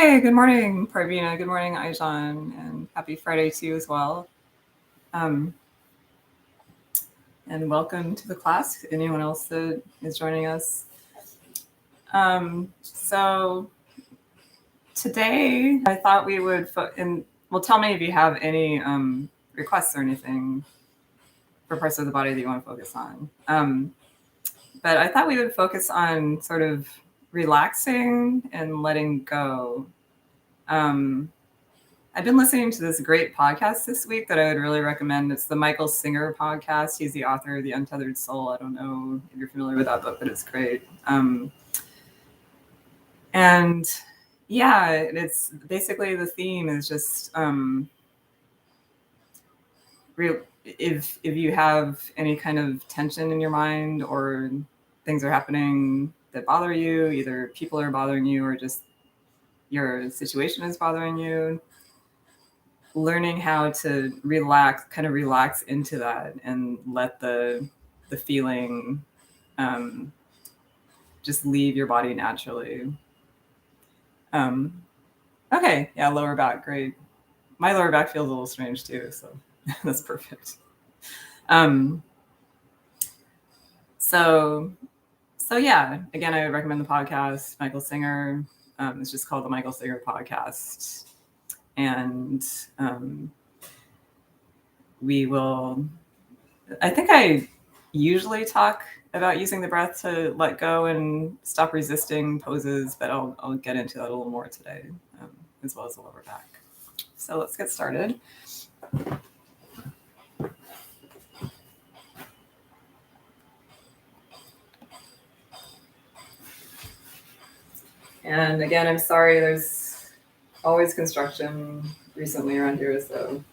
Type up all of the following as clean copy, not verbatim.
Hi, good morning, Parvina. Good morning, Aijan, and happy Friday to you as well. Um, and welcome to the class. Anyone else that is joining us? So today I thought we would, tell me if you have any requests or anything for parts of the body that you want to focus on. But I thought we would focus on sort of relaxing and letting go. I've been listening to this great podcast this week that I would really recommend. It's the Michael Singer podcast. He's the author of The Untethered Soul. I don't know if you're familiar with that book, but it's great. And yeah, it's basically the theme is just if you have any kind of tension in your mind or things are happening that bother you, either people are bothering you or just your situation is bothering you, learning how to relax into that and let the feeling just leave your body naturally. Okay, yeah, lower back, great. My lower back feels a little strange too, so that's perfect. So yeah, again, I would recommend the podcast, Michael Singer. It's just called the Michael Singer Podcast. And I think I usually talk about using the breath to let go and stop resisting poses, but I'll get into that a little more today, as well as the lower back. So let's get started. And again, I'm sorry, there's always construction recently around here, so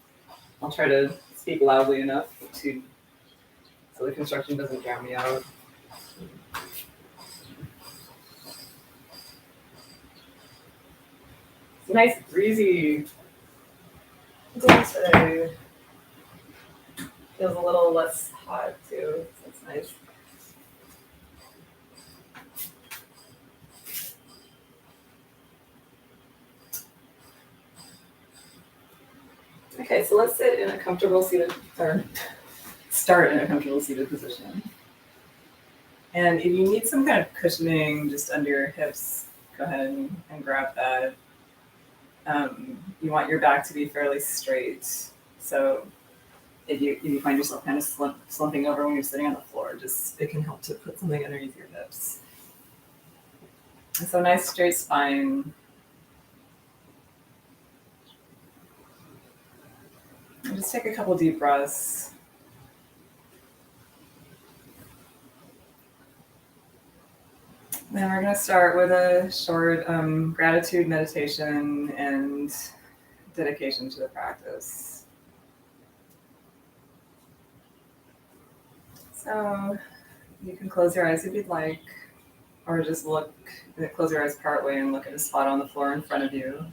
I'll try to speak loudly enough so the construction doesn't drown me out. It's a nice breezy day today. Feels a little less hot too, so it's nice. Okay, so let's sit in a comfortable seated, or start in a comfortable seated position. And if you need some kind of cushioning just under your hips, go ahead and grab that. You want your back to be fairly straight. So if you find yourself kind of slumping over when you're sitting on the floor, it can help to put something underneath your hips. And so nice straight spine. And just take a couple deep breaths. Then we're going to start with a short gratitude meditation and dedication to the practice. So you can close your eyes if you'd like, or just close your eyes partway and look at a spot on the floor in front of you.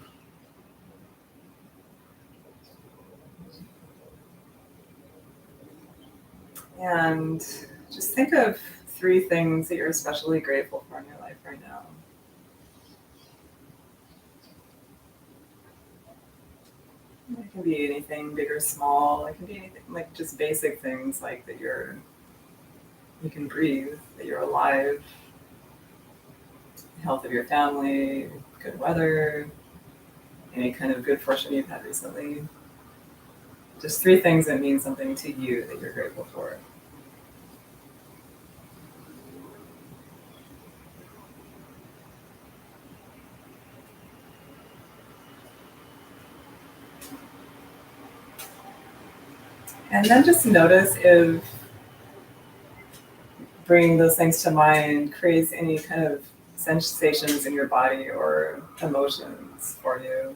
And just think of 3 things that you're especially grateful for in your life right now. It can be anything big or small. It can be anything like just basic things like that you can breathe, that you're alive, the health of your family, good weather, any kind of good fortune you've had recently. Just 3 things that mean something to you that you're grateful for. And then just notice if bringing those things to mind creates any kind of sensations in your body or emotions for you.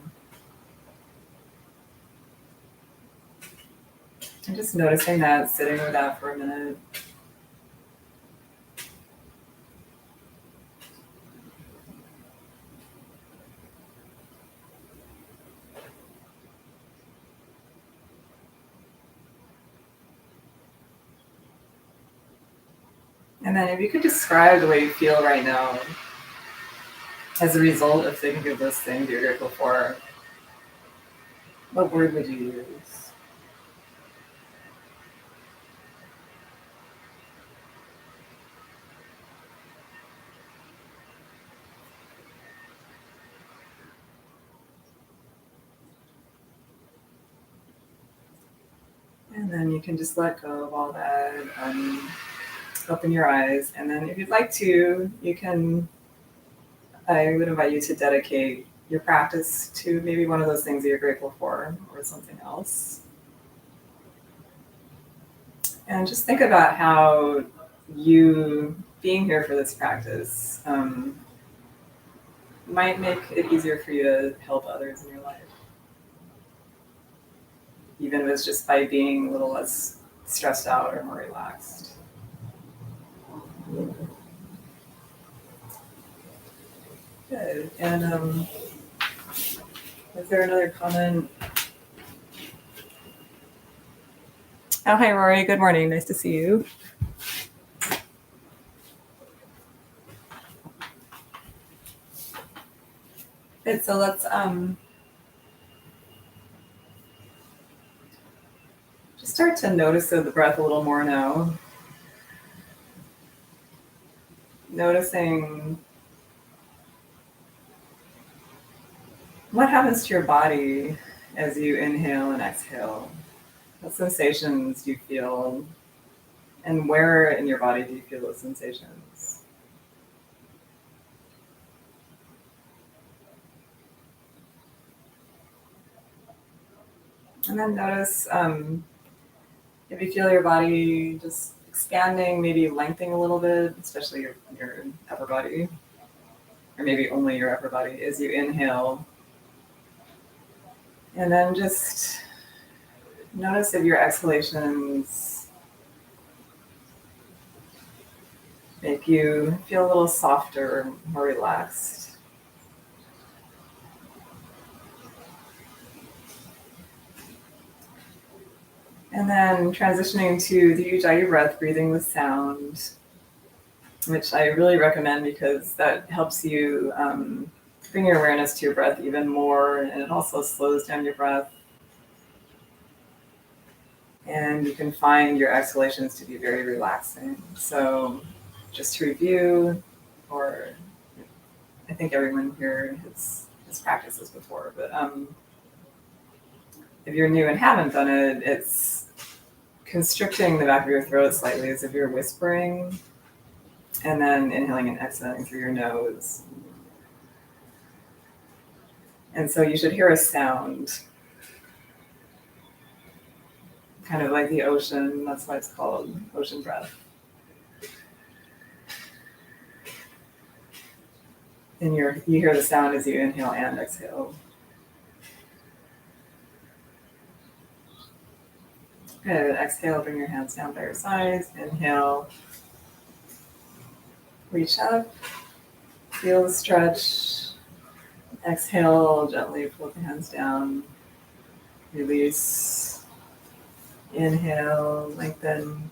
And just noticing that, sitting with that for a minute. And then if you could describe the way you feel right now, as a result of thinking of those things you're grateful for, what word would you use? And then you can just let go of all that. Open your eyes, and then if you'd like to, I would invite you to dedicate your practice to maybe one of those things that you're grateful for or something else. And just think about how you being here for this practice might make it easier for you to help others in your life. Even if it's just by being a little less stressed out or more relaxed. Good. And is there another comment? Oh, hi, Rory. Good morning. Nice to see you. Good. So let's just start to notice the breath a little more now. Noticing what happens to your body as you inhale and exhale. What sensations do you feel? And where in your body do you feel those sensations? And then notice if you feel your body just expanding, maybe lengthening a little bit, especially your upper body, or maybe only your upper body as you inhale. And then just notice if your exhalations make you feel a little softer, more relaxed. And then transitioning to the Ujjayi breath, breathing with sound, which I really recommend because that helps you bring your awareness to your breath even more, and it also slows down your breath. And you can find your exhalations to be very relaxing. So just to review, or I think everyone here has practiced this before, but if you're new and haven't done it, it's constricting the back of your throat slightly as if you're whispering, and then inhaling and exhaling through your nose. And so you should hear a sound, kind of like the ocean. That's why it's called ocean breath. And you hear the sound as you inhale and exhale. Good. Exhale, bring your hands down by your sides. Inhale, reach up, feel the stretch. Exhale, gently pull the hands down. Release. Inhale, lengthen.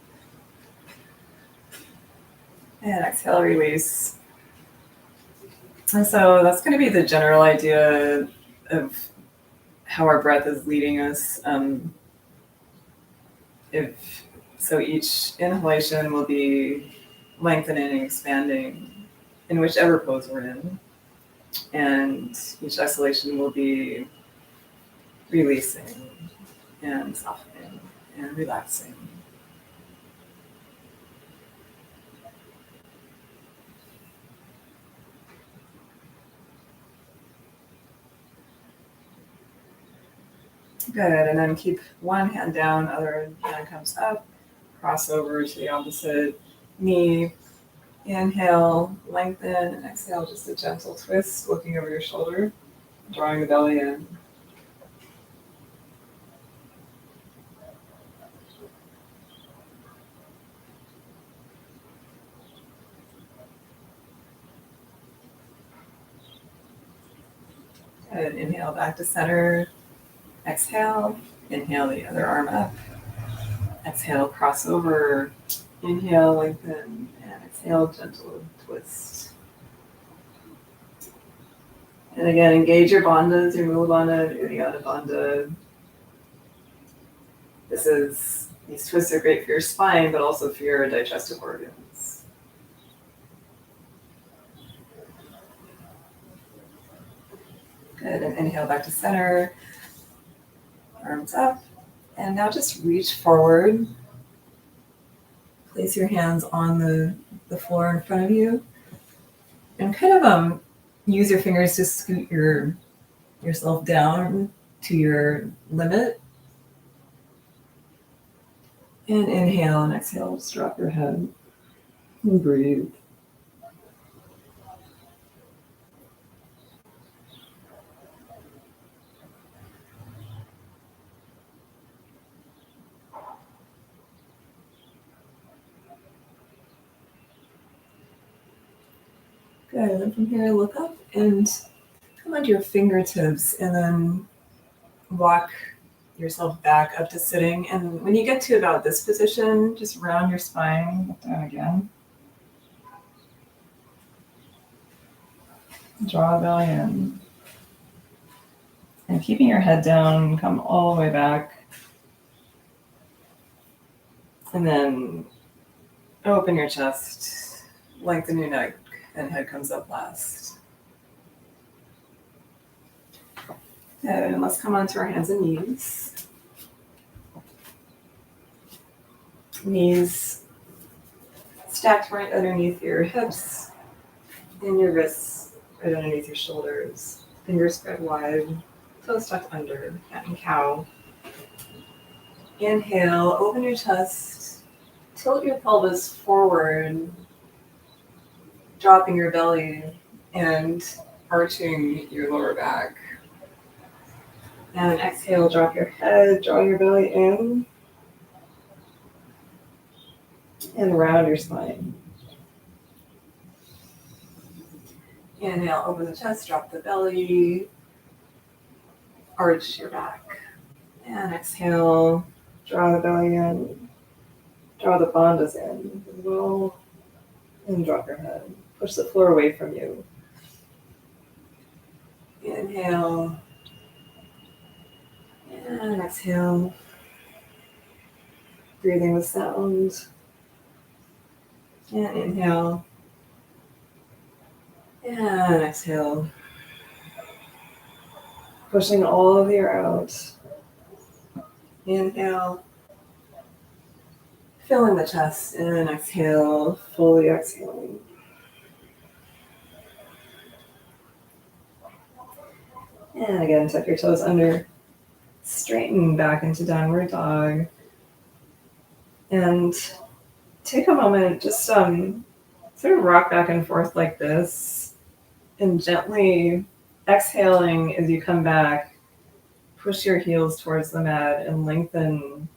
And exhale, release. And so that's going to be the general idea of how our breath is leading us. So each inhalation will be lengthening and expanding in whichever pose we're in. And each exhalation will be releasing and softening and relaxing. Good, and then keep one hand down, other hand comes up, cross over to the opposite knee. Inhale, lengthen, and exhale, just a gentle twist, looking over your shoulder, drawing the belly in. And inhale back to center. Exhale, inhale the other arm up. Exhale, cross over. Inhale, lengthen, and exhale, gentle twist. And again, engage your bandhas, your Mula Bandha, your Uddiyana Bandha. These twists are great for your spine, but also for your digestive organs. Good, and inhale back to center, arms up. And now just reach forward. Place your hands on the floor in front of you. And kind of use your fingers to scoot yourself down to your limit. And inhale and exhale, just drop your head and breathe. Good, and then from here, look up and come onto your fingertips and then walk yourself back up to sitting. And when you get to about this position, just round your spine, look down again. Draw the belly in. And keeping your head down, come all the way back. And then open your chest, lengthen your neck, and head comes up last. Good, and let's come onto our hands and knees. Knees stacked right underneath your hips, and your wrists right underneath your shoulders. Fingers spread wide, toes tucked under, cat and cow. Inhale, open your chest, tilt your pelvis forward, dropping your belly and arching your lower back. And exhale, drop your head, draw your belly in, and round your spine. Inhale, open the chest, drop the belly, arch your back. And exhale, draw the belly in, draw the bandhas in as well, and drop your head. Push the floor away from you. Inhale, and exhale. Breathing with sound. And inhale. And exhale. Pushing all of the air out. Inhale. Filling the chest. And exhale. Fully exhaling. And again, tuck your toes under. Straighten back into downward dog. And take a moment, just sort of rock back and forth like this. And gently exhaling as you come back, push your heels towards the mat and lengthen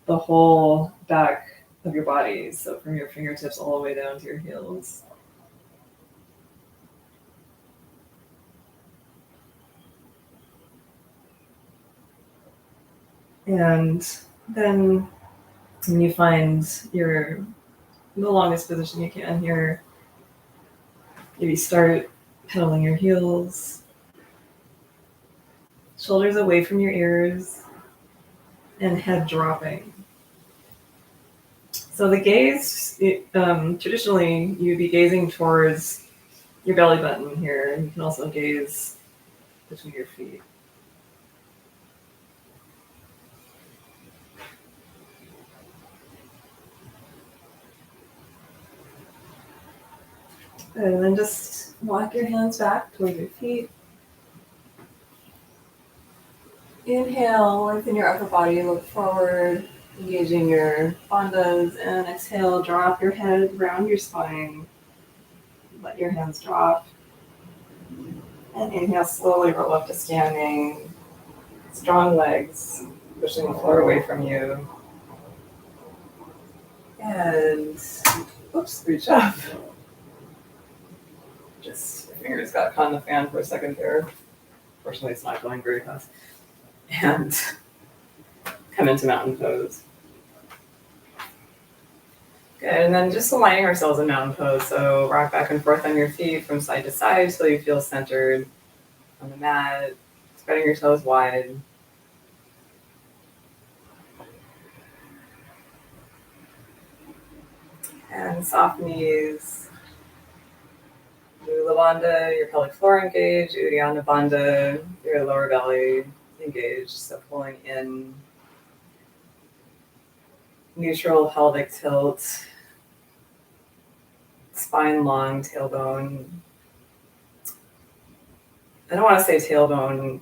the whole back of your body. So from your fingertips all the way down to your heels. And then when you find the longest position you can here, maybe start pedaling your heels, shoulders away from your ears, and head dropping. So the gaze, traditionally, you'd be gazing towards your belly button here. You can also gaze between your feet. And then just walk your hands back towards your feet. Inhale, lengthen your upper body, look forward, engaging your bandhas, and exhale, drop your head, round your spine. Let your hands drop. And inhale, slowly roll up to standing. Strong legs, pushing the floor away from you. And, reach up. Just, your fingers got caught in the fan for a second there. Fortunately, it's not going very fast. And come into mountain pose. Good, and then just aligning ourselves in mountain pose. So rock back and forth on your feet from side to side till you feel centered. on the mat, spreading your toes wide. And soft knees. Mula Bandha, your pelvic floor engaged. Uddiyana Bandha, your lower belly engaged. So pulling in. Neutral pelvic tilt. Spine long, tailbone. I don't want to say tailbone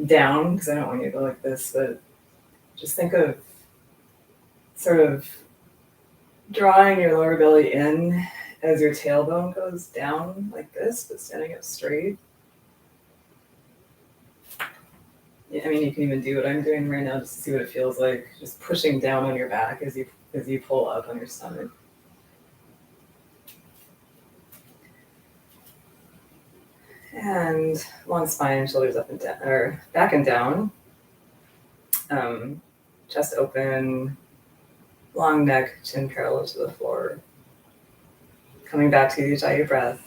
down because I don't want you to go like this, but just think of sort of drawing your lower belly in as your tailbone goes down like this, but standing up straight. Yeah, I mean, you can even do what I'm doing right now just to see what it feels like. Just pushing down on your back as you pull up on your stomach. And long spine, shoulders up and down, or back and down. Chest open, long neck, chin parallel to the floor. Coming back to Ujjayi breath.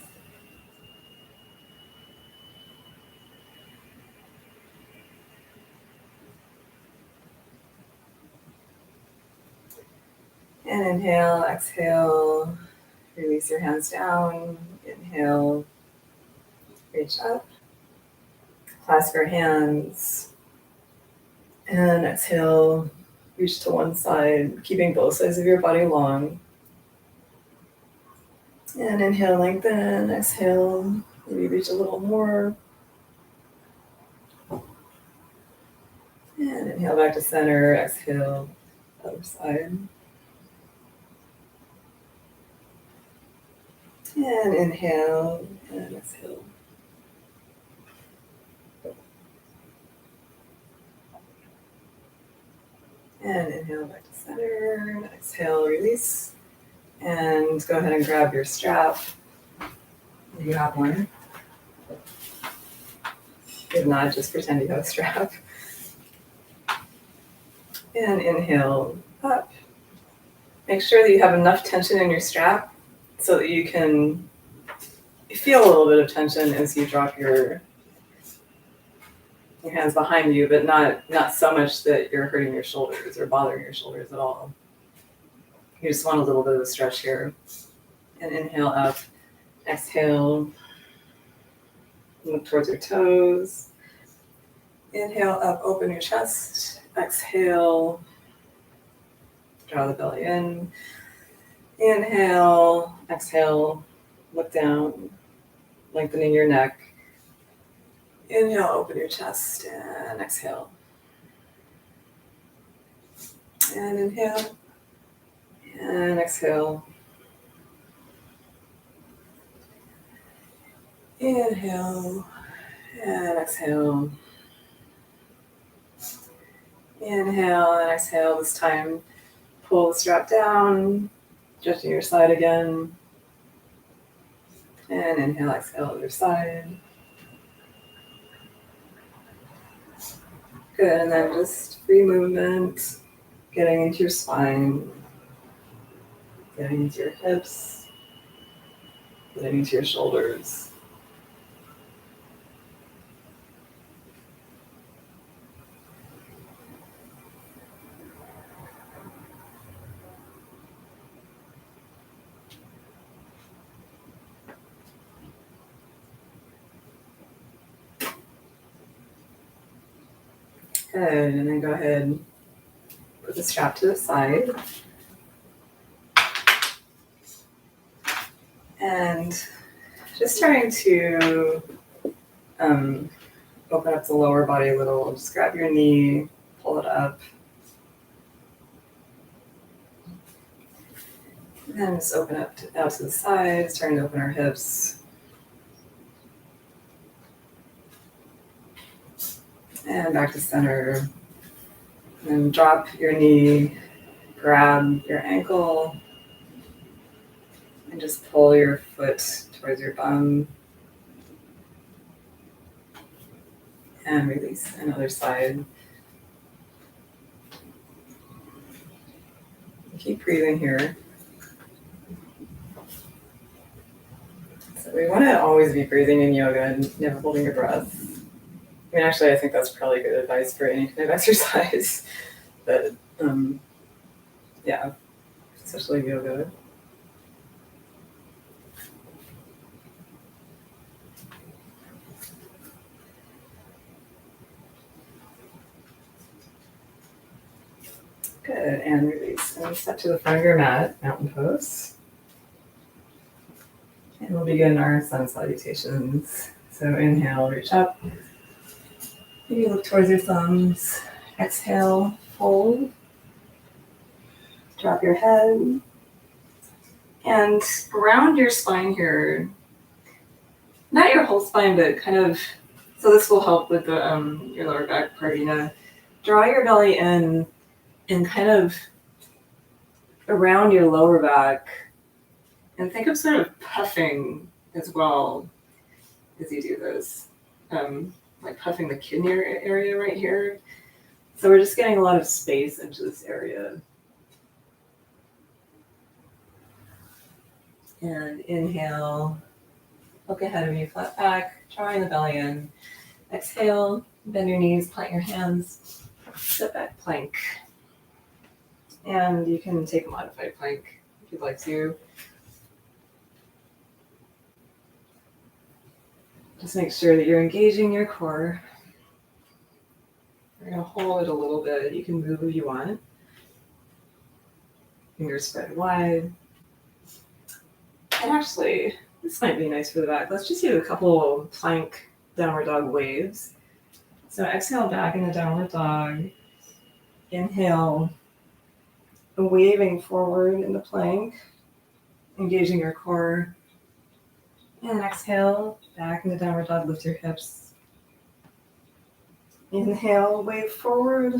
And inhale, exhale, release your hands down. Inhale, reach up, clasp your hands. And exhale, reach to one side, keeping both sides of your body long. And inhale, lengthen, exhale, maybe reach a little more. And inhale back to center, exhale, other side. And inhale, and exhale. And inhale back to center, exhale, release. And go ahead and grab your strap. If you have one. If not, just pretend you have a strap. And inhale up. Make sure that you have enough tension in your strap so that you can feel a little bit of tension as you drop your hands behind you, but not so much that you're hurting your shoulders or bothering your shoulders at all. You just want a little bit of a stretch here. And inhale up. Exhale. Look towards your toes. Inhale up, open your chest. Exhale. Draw the belly in. Inhale. Exhale. Look down. Lengthening your neck. Inhale, open your chest, and exhale. And inhale. And exhale. Inhale. And exhale. Inhale and exhale. This time, pull the strap down, adjusting your side again. And inhale, exhale, other side. Good, and then just free movement, getting into your spine, getting into your hips, getting into your shoulders. Good, and then go ahead and put the strap to the side. And just trying to open up the lower body a little. Just grab your knee, pull it up. And then just open up out to the sides, starting to open our hips. And back to center. And then drop your knee, grab your ankle, and just pull your foot towards your bum. And release another side. Keep breathing here. So we want to always be breathing in yoga and never holding your breath. I mean, actually, I think that's probably good advice for any kind of exercise. But yeah, especially yoga. Good, and release. And step to the front of your mat, mountain pose. And we'll begin our sun salutations. So inhale, reach up. Maybe look towards your thumbs. Exhale, fold. Drop your head. And around your spine here, not your whole spine, but kind of, so this will help with the your lower back part. Draw your belly in and kind of around your lower back, and think of sort of puffing as well as you do this, like puffing the kidney area right here. So we're just getting a lot of space into this area. And inhale, look ahead of you, flat back, drawing the belly in. Exhale, bend your knees, plant your hands, sit back plank. And you can take a modified plank if you'd like to. Just make sure that you're engaging your core. We're going to hold it a little bit. You can move if you want. Fingers spread wide. And actually, this might be nice for the back. Let's just do a couple plank downward dog waves. So exhale back into downward dog. Inhale, waving forward in the plank, engaging your core. And exhale, back into downward dog, lift your hips. Inhale, wave forward.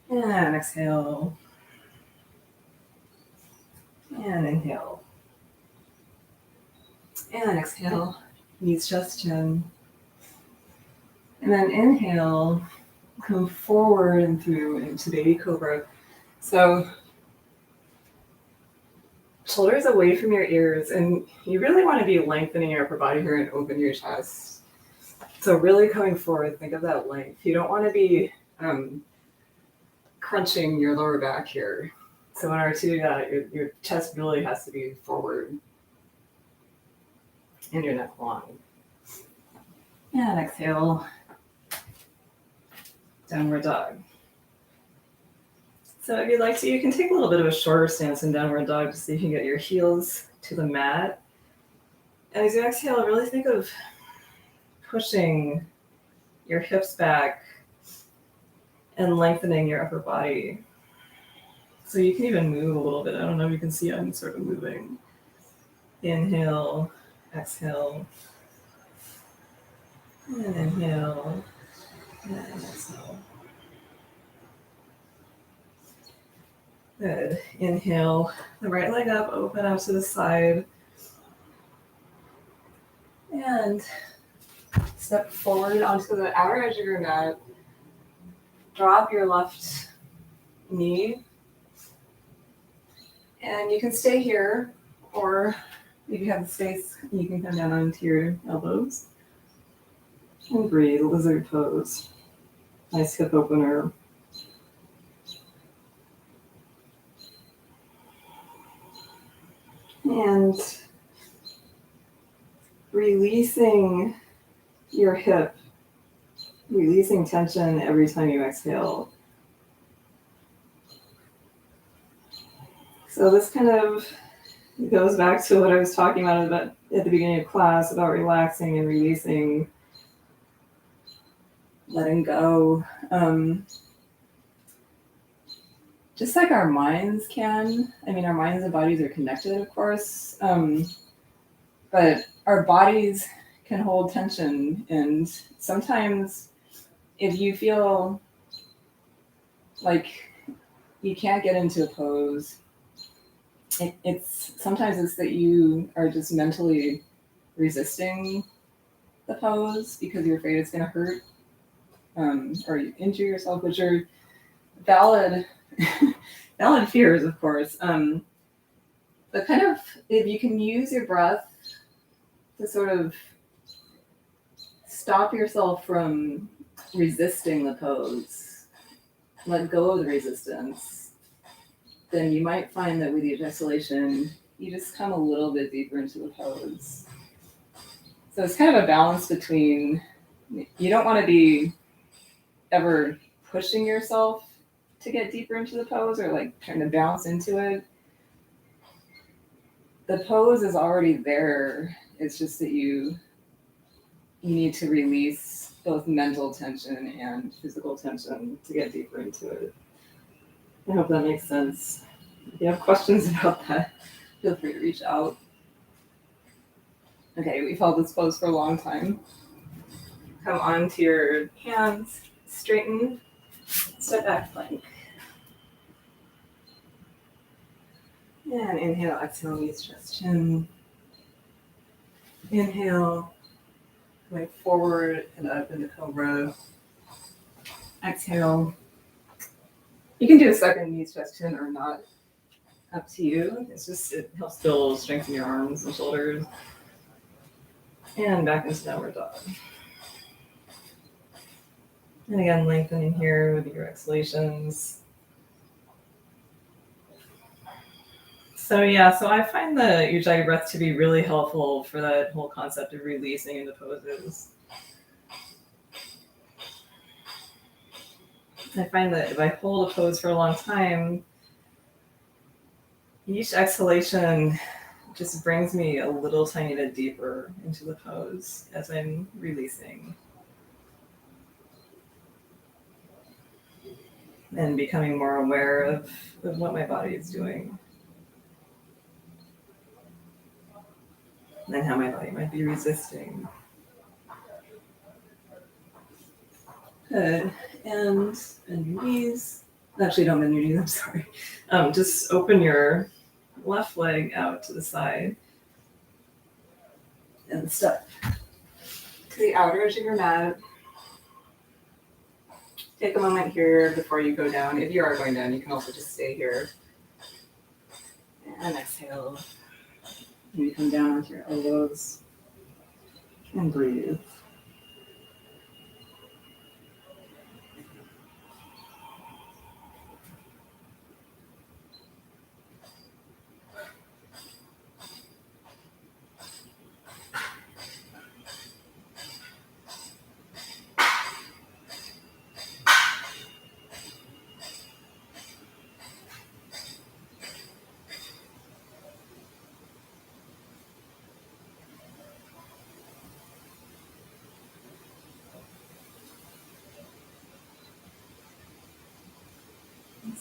And exhale. And inhale. And exhale, knees, chest, chin. And then inhale, come forward and through into baby cobra. So shoulders away from your ears, and you really want to be lengthening your upper body here and open your chest. So really coming forward, think of that length. You don't want to be crunching your lower back here. So in order to do that, your chest really has to be forward and your neck long. And exhale, downward dog. So if you'd like to, you can take a little bit of a shorter stance in downward dog just so you can get your heels to the mat. And as you exhale, really think of pushing your hips back and lengthening your upper body. So you can even move a little bit. I don't know if you can see I'm sort of moving. Inhale, exhale, and inhale, and exhale. Good. Inhale, the right leg up, open out to the side. And step forward onto the outer edge of your mat. Drop your left knee. And you can stay here, or if you have the space, you can come down onto your elbows. And breathe, lizard pose. Nice hip opener. And releasing your hip, releasing tension every time you exhale. So this kind of goes back to what I was talking about at the beginning of class about relaxing and releasing, letting go. Just like our minds can. I mean, our minds and bodies are connected, of course, but our bodies can hold tension. And sometimes if you feel like you can't get into a pose, sometimes it's that you are just mentally resisting the pose because you're afraid it's going to hurt or you injure yourself, which are valid fears, of course. But kind of, if you can use your breath to sort of stop yourself from resisting the pose, let go of the resistance, then you might find that with each exhalation, you just come a little bit deeper into the pose. So it's kind of a balance between, you don't want to be ever pushing yourself to get deeper into the pose or like trying to bounce into it. The pose is already there. It's just that you need to release both mental tension and physical tension to get deeper into it. I hope that makes sense. If you have questions about that, feel free to reach out. Okay, we've held this pose for a long time. Come onto your hands, straighten, step back plank. And inhale, exhale, knees, chest, chin. Inhale, going forward and up into cobra. Exhale. You can do a second knees, chest, chin or not. Up to you. It's just, it helps build strength in your arms and shoulders. And back into downward dog. And again, lengthening here with your exhalations. So I find the Ujjayi breath to be really helpful for that whole concept of releasing into poses. I find that if I hold a pose for a long time, each exhalation just brings me a little tiny bit deeper into the pose as I'm releasing. And becoming more aware of what my body is doing. And how my body might be resisting. Good. And bend your knees. Actually, don't bend your knees, I'm sorry. Just open your left leg out to the side. And step to the outer edge of your mat. Take a moment here before you go down. If you are going down, you can also just stay here. And exhale. And you come down onto your elbows. And breathe.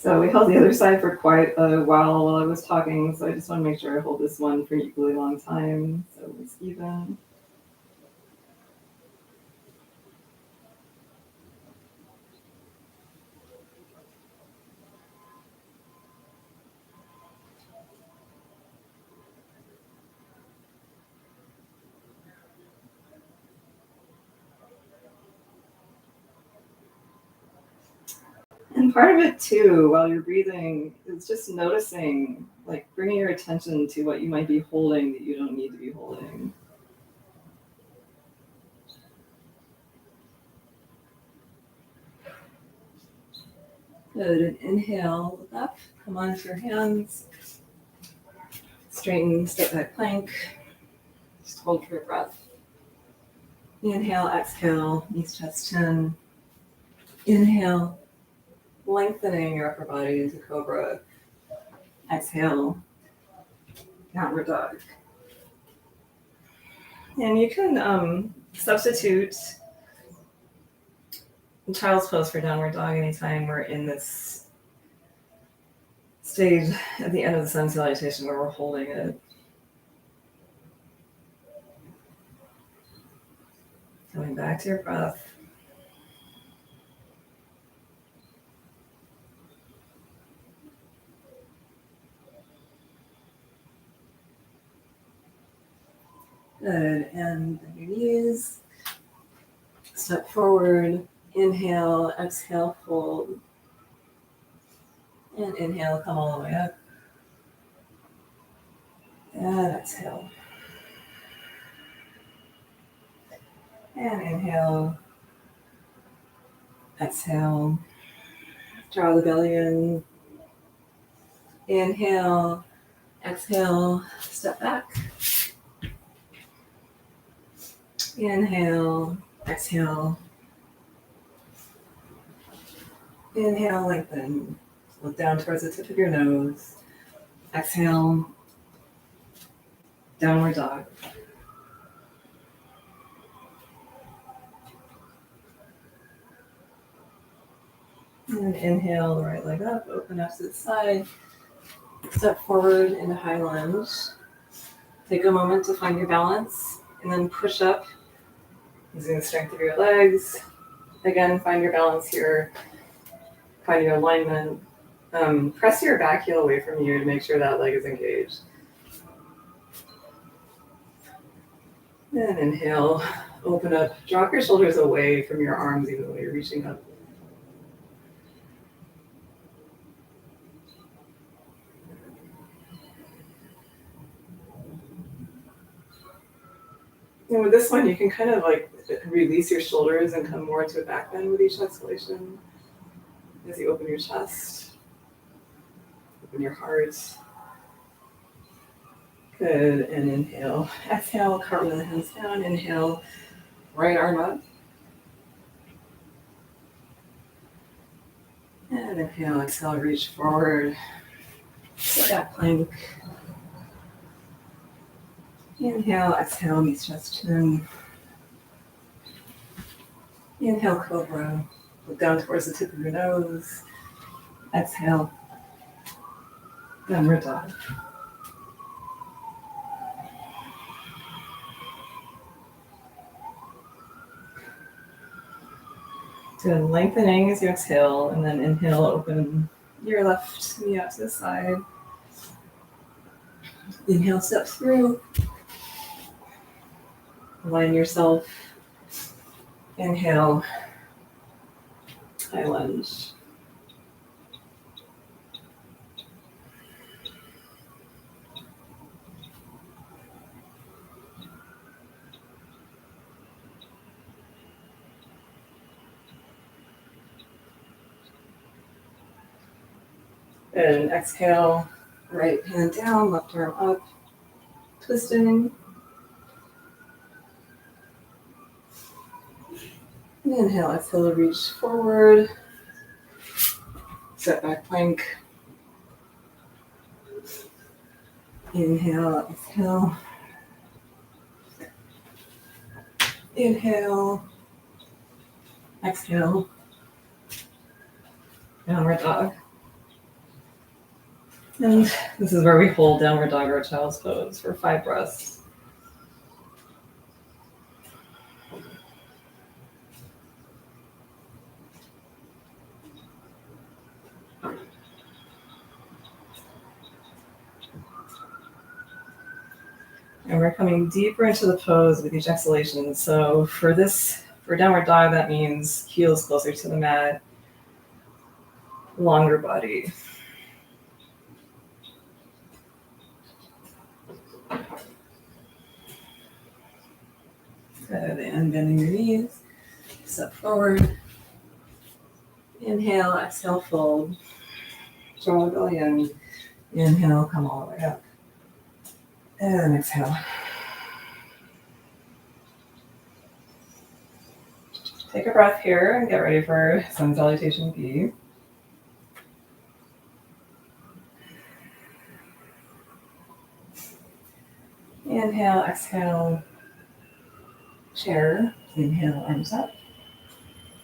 So we held the other side for quite a while I was talking, so I just want to make sure I hold this one for an equally long time, so it's even. And part of it too, while you're breathing, is just noticing, like bringing your attention to what you might be holding that you don't need to be holding. Good, and inhale, look up, come onto your hands, straighten, step back plank, just hold for your breath. Inhale, exhale, knees, chest, chin. Inhale, lengthening your upper body into cobra. Exhale, downward dog. And you can substitute child's pose for downward dog anytime we're in this stage at the end of the sun salutation where we're holding it. Coming back to your breath. Good, and bend your knees. Step forward, inhale, exhale, fold. And inhale, come all the way up. And exhale. And inhale. Exhale. Draw the belly in. Inhale. Exhale. Step back. Inhale. Exhale. Inhale, lengthen. Look down towards the tip of your nose. Exhale. Downward dog. And inhale, the right leg up, open up to the side. Step forward into high lunge. Take a moment to find your balance and then push up using the strength of your legs. Again, find your balance here. Find your alignment. Press your back heel away from you to make sure that leg is engaged. And inhale, open up. Drop your shoulders away from your arms even though you're reaching up. And with this one, you can kind of like release your shoulders and come more into a back bend with each exhalation as you open your chest, open your heart. Good, and inhale. Exhale, cartwheel the hands down. Inhale, right arm up. And inhale, exhale, reach forward. Back plank. Inhale, exhale, knees, chest, chin. Inhale, cobra. Look down towards the tip of your nose. Exhale, downward dog. Good, lengthening as you exhale, and then inhale, open your left knee out to the side. Inhale, step through. Align yourself. Inhale, high lunge. And exhale, right hand down, left arm up, twisting. And inhale, exhale, reach forward. Set back plank. Inhale, exhale. Inhale, exhale. Downward dog. And this is where we hold downward dog or child's pose for 5 breaths. And we're coming deeper into the pose with each exhalation. So for downward dog, that means heels closer to the mat, longer body. Good, and bending your knees, step forward. Inhale, exhale, fold. Draw the belly in. Inhale, come all the way up. And exhale. Take a breath here and get ready for Sun Salutation B. Inhale, exhale, chair. Inhale, arms up.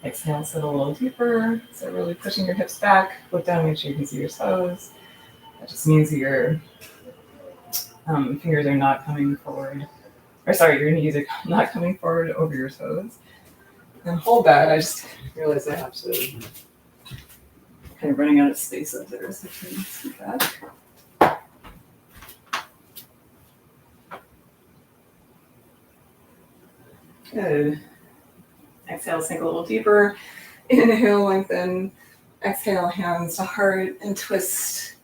Exhale, sit a little deeper. So really pushing your hips back. Look down, make sure you can see your toes. That just means your fingers are not coming forward. Your knees are not coming forward over your toes. And hold that. I just realized I have to kind of running out of space up there, so I can see that. Good. Exhale, sink a little deeper. Inhale, lengthen. Exhale, hands to heart and twist.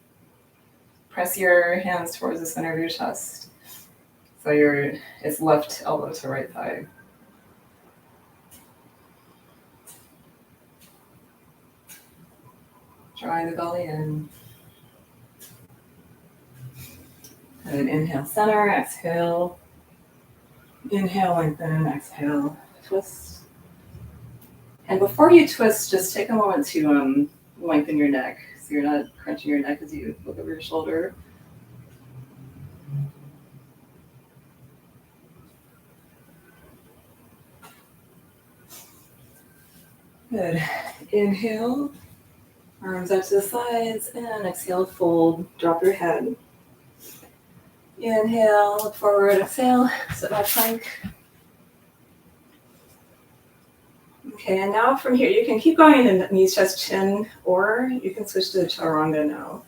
Press your hands towards the center of your chest. So it's left elbow to right thigh. Drawing the belly in. And then inhale, center, exhale. Inhale, lengthen, exhale, twist. And before you twist, just take a moment to lengthen your neck so you're not crunching your neck as you look over your shoulder. Good. Inhale, arms out to the sides, and exhale, fold, drop your head. Inhale, look forward, exhale, sit back plank. Okay, and now from here, you can keep going in knees, chest, chin, or you can switch to chaturanga now.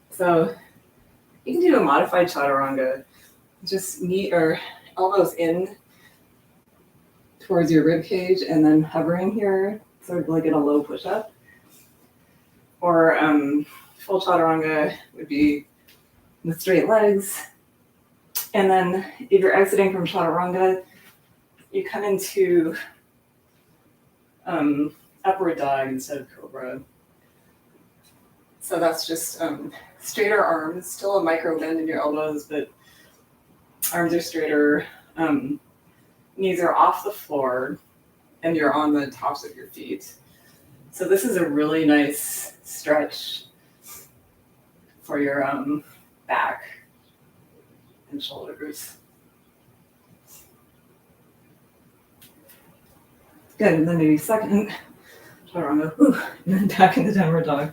So you can do a modified chaturanga. Just knee or elbows in towards your rib cage and then hovering here, sort of like in a low push-up. Or full chaturanga would be with straight legs. And then if you're exiting from chaturanga, you come into upward dog instead of cobra. So that's just straighter arms, still a micro bend in your elbows, but arms are straighter, knees are off the floor, and you're on the tops of your feet. So this is a really nice stretch for your back and shoulders. Good, and then maybe second chaturanga, and then back into downward dog.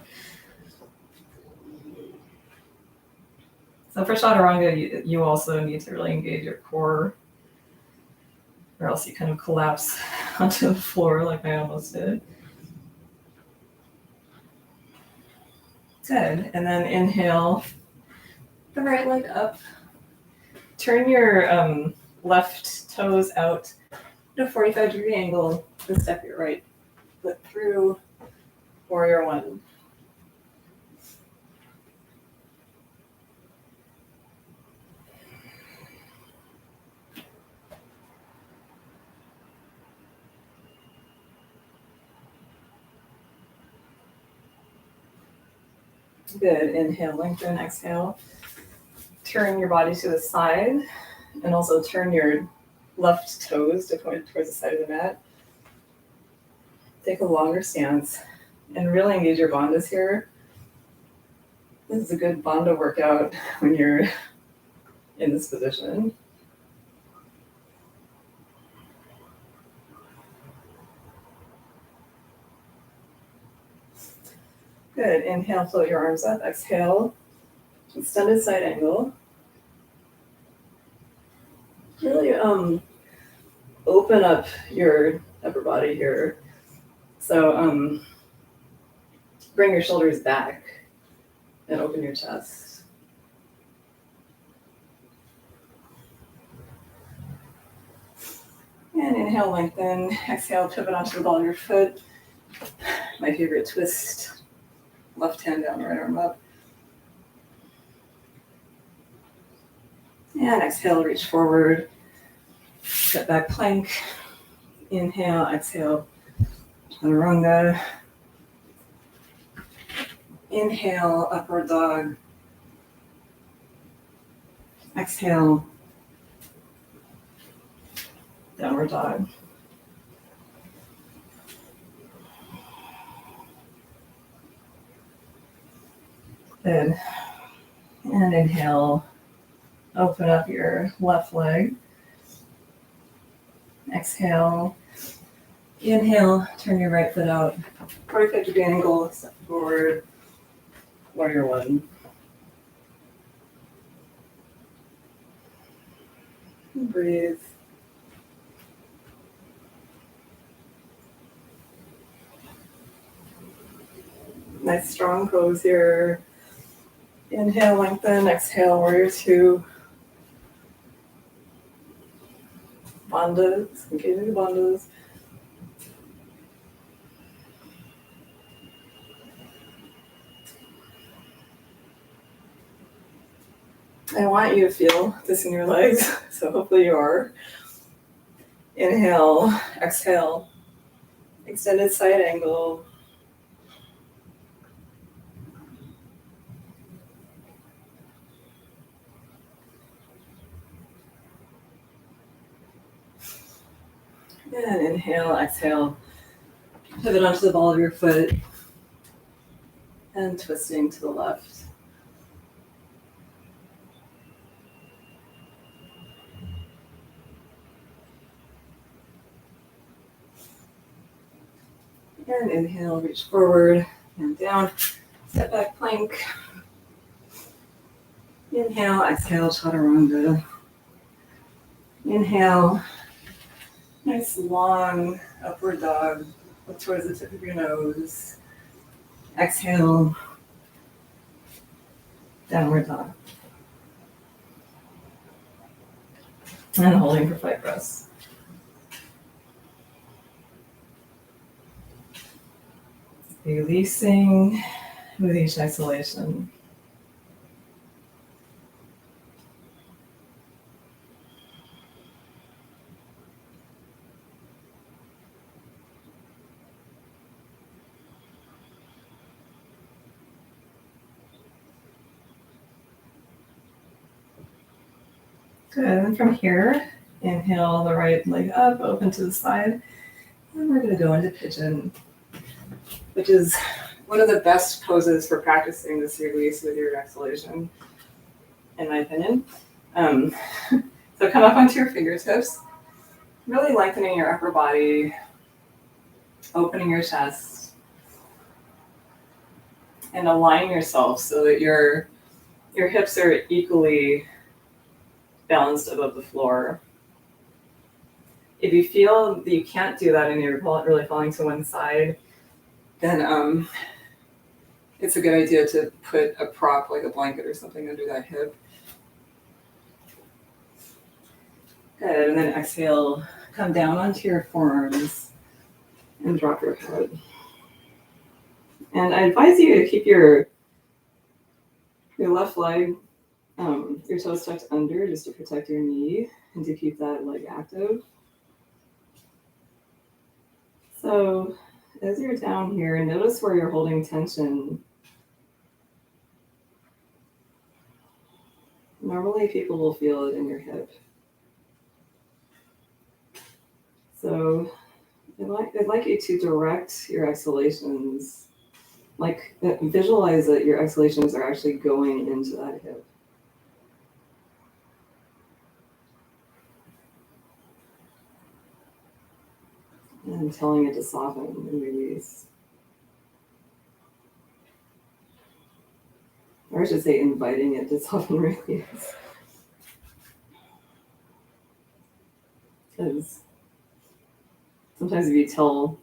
So for chaturanga, you also need to really engage your core, or else you kind of collapse onto the floor like I almost did. Good, and then inhale the right leg up. Turn your left toes out at a 45-degree angle and step your right foot through, warrior one. Good, inhale, lengthen, exhale. Turn your body to the side and also turn your left toes to point towards the side of the mat. Take a longer stance and really engage your bandhas here. This is a good bandha workout when you're in this position. Good, inhale, float your arms up, exhale, extended side angle. Really open up your upper body here. So bring your shoulders back and open your chest. And inhale, lengthen. Exhale, pivot onto the ball of your foot. My favorite twist. Left hand down, right arm up. And exhale, reach forward. Step back plank. Inhale, exhale, chaturanga. Inhale, upward dog. Exhale, downward dog. Good. And inhale, open up your left leg. Exhale. Inhale, turn your right foot out. 45-degree angle, step forward. Warrior one. And breathe. Nice strong pose here. Inhale, lengthen. Exhale, warrior two. Bandhas, engaging the bandhas. I want you to feel this in your legs, so hopefully you are. Inhale, exhale, extended side angle. And inhale, exhale, pivot onto the ball of your foot and twisting to the left. And inhale, reach forward and down, step back plank. Inhale, exhale, chaturanga. Inhale, nice long upward dog. Look towards the tip of your nose. Exhale, downward dog. And holding for 5 breaths. Releasing with each exhalation. Good, and from here, inhale the right leg up, open to the side, and we're gonna go into pigeon, which is one of the best poses for practicing this release with your exhalation, in my opinion. So come up onto your fingertips, really lengthening your upper body, opening your chest, and align yourself so that your hips are equally balanced above the floor. If you feel that you can't do that and you're really falling to one side, then it's a good idea to put a prop like a blanket or something under that hip. Good, and then exhale, come down onto your forearms and drop your head. And I advise you to keep your left leg, your toes tucked under just to protect your knee and to keep that leg active. So as you're down here, notice where you're holding tension. Normally people will feel it in your hip. So I'd like you to direct your exhalations, like visualize that your exhalations are actually going into that hip. And telling it to soften and release. Or I should say inviting it to soften and release. Because sometimes if you tell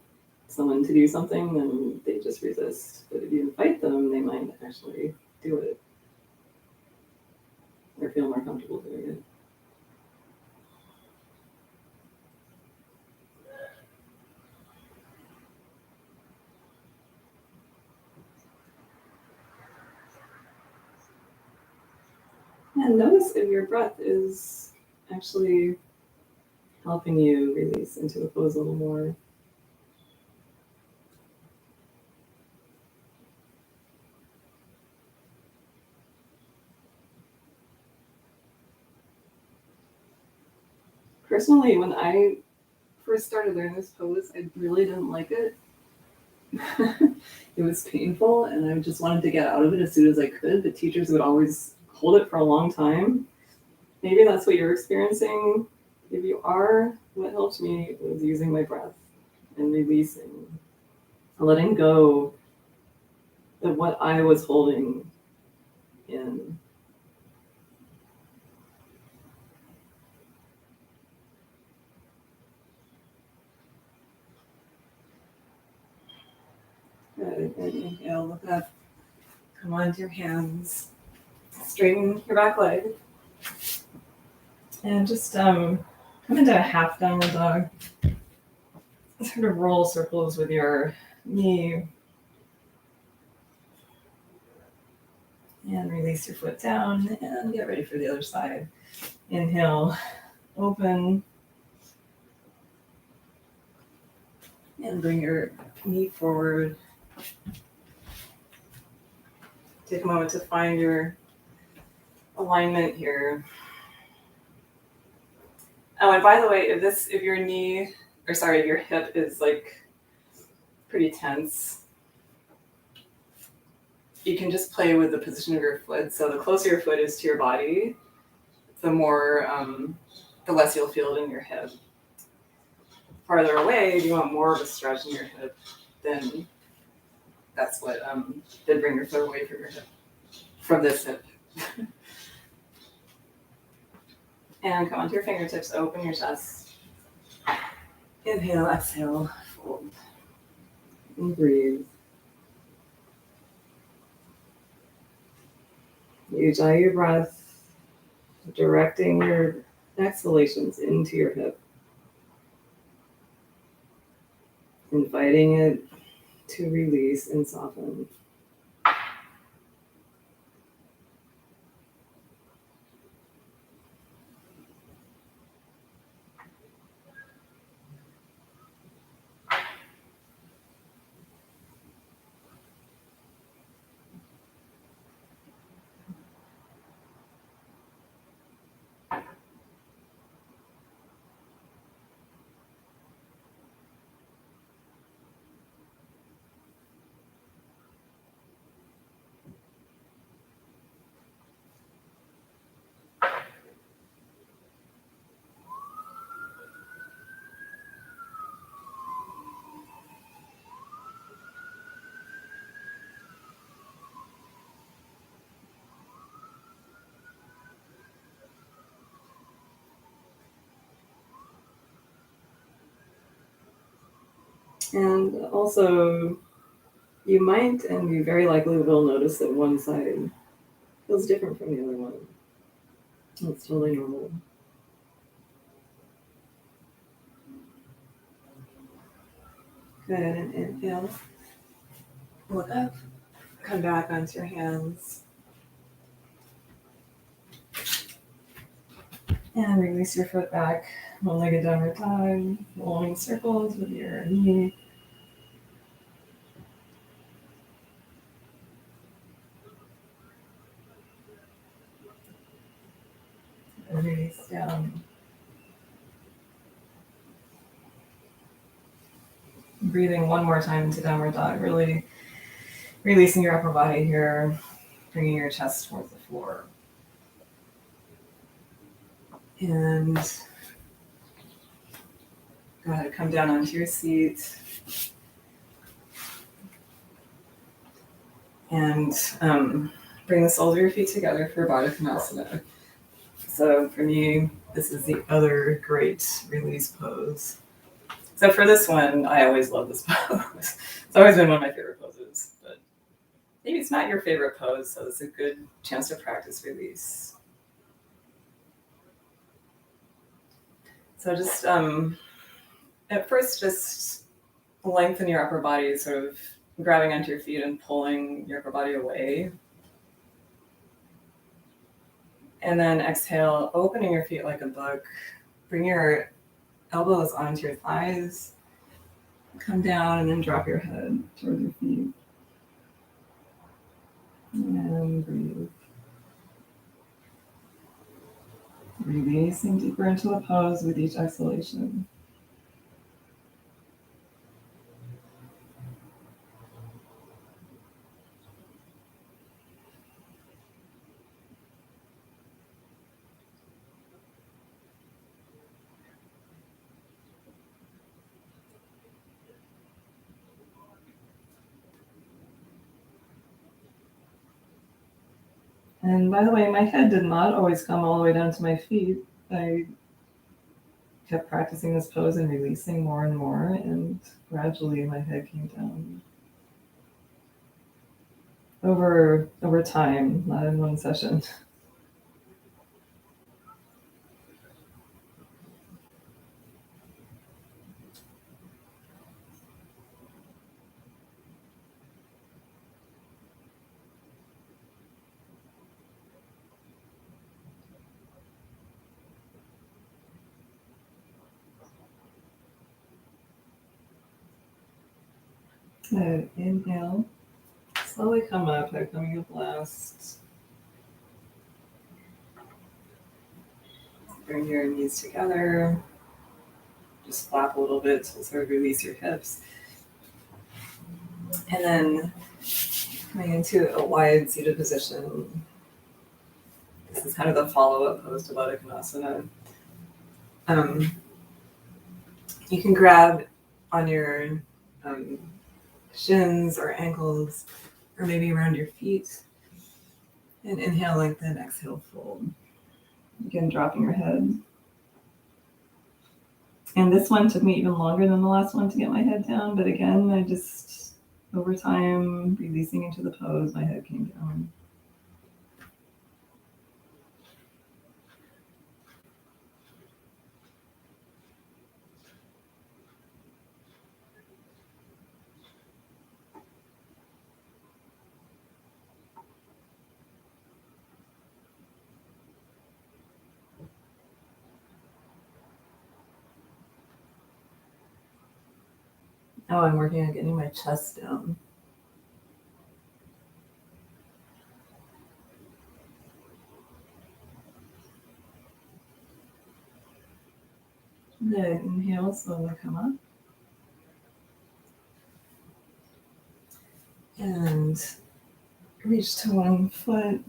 someone to do something, then they just resist. But if you invite them, they might actually do it. Or feel more comfortable doing it. And notice if your breath is actually helping you release into the pose a little more. Personally, when I first started learning this pose, I really didn't like it. It was painful and I just wanted to get out of it as soon as I could. The teachers would always hold it for a long time. Maybe that's what you're experiencing. If you are, what helped me was using my breath and releasing, letting go of what I was holding in. Good. Inhale, look up. Come onto your hands. Straighten your back leg. And just come into a half downward dog. Sort of roll circles with your knee. And release your foot down and get ready for the other side. Inhale, open. And bring your knee forward. Take a moment to find your alignment here. Oh, and by the way, if your your hip is like pretty tense, you can just play with the position of your foot. So the closer your foot is to your body, the less you'll feel it in your hip. Farther away, if you want more of a stretch in your hip, then that's what then bring your foot away from your hip, from this hip. And come onto your fingertips, open your chest. Inhale, exhale, fold. And breathe. Use all your breath, directing your exhalations into your hip. Inviting it to release and soften. And also, you might and you very likely will notice that one side feels different from the other one. That's totally normal. Good, and inhale. Look up. Come back onto your hands. And release your foot back. One-legged downward dog. Rolling circles with your knee. And release down. Breathing one more time into downward dog. Really releasing your upper body here. Bringing your chest towards the floor. And go ahead, come down onto your seat. And bring the soles of your feet together for Baddha Konasana. So for me, this is the other great release pose. So for this one, I always love this pose. It's always been one of my favorite poses. But maybe it's not your favorite pose, so it's a good chance to practice release. So just at first, just lengthen your upper body, sort of grabbing onto your feet and pulling your upper body away. And then exhale, opening your feet like a book. Bring your elbows onto your thighs. Come down and then drop your head toward your feet. And breathe. Releasing deeper into the pose with each exhalation. And by the way, my head did not always come all the way down to my feet. I kept practicing this pose and releasing more and more, and gradually my head came down. Over time, not in one session. So inhale, slowly come up, head coming up last. Bring your knees together. Just flap a little bit to sort of release your hips. And then coming into a wide seated position. This is kind of the follow-up pose to Baddha Konasana. You can grab on your shins or ankles, or maybe around your feet. And inhale, lengthen, exhale, fold. Again, dropping your head. And this one took me even longer than the last one to get my head down. But again, I just, over time, releasing into the pose, my head came down. Now I'm working on getting my chest down. And then inhale, slowly come up. And reach to one foot.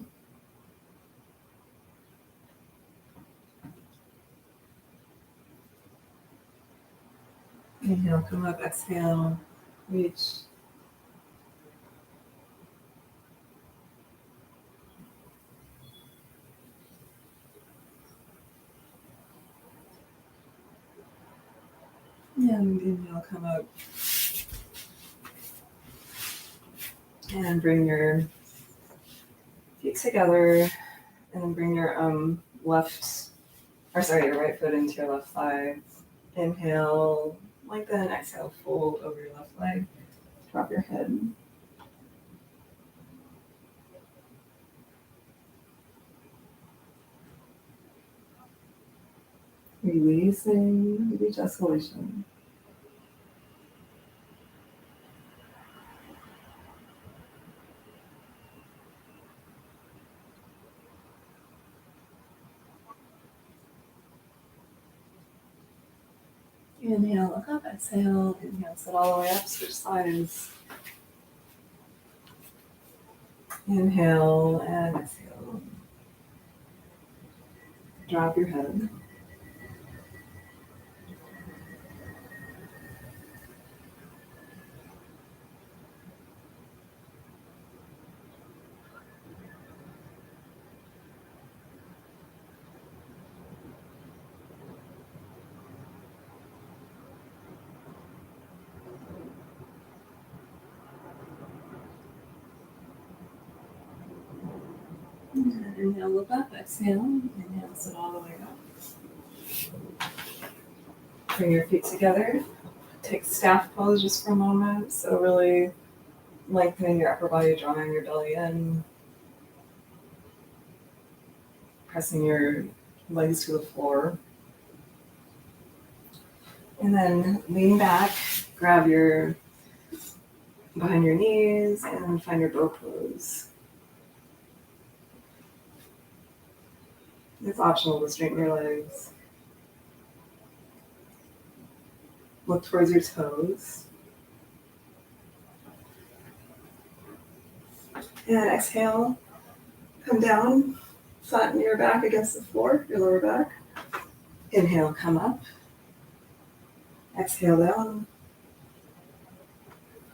Inhale, come up, exhale, reach. And inhale, come up. And bring your feet together. And then bring your your right foot into your left thigh. Inhale, lengthen, exhale, fold over your left leg. Drop your head. Releasing, reach exhalation. Inhale, look up, exhale. Inhale, sit all the way up, switch sides. Inhale and exhale. Drop your head. And inhale, look up, exhale. Inhale, sit all the way up. Bring your feet together. Take staff pose just for a moment. So really lengthening your upper body, drawing your belly in. Pressing your legs to the floor. And then lean back, grab your behind your knees, and find your bow pose. It's optional to straighten your legs. Look towards your toes. And exhale, come down, flatten your back against the floor, your lower back. Inhale, come up. Exhale down.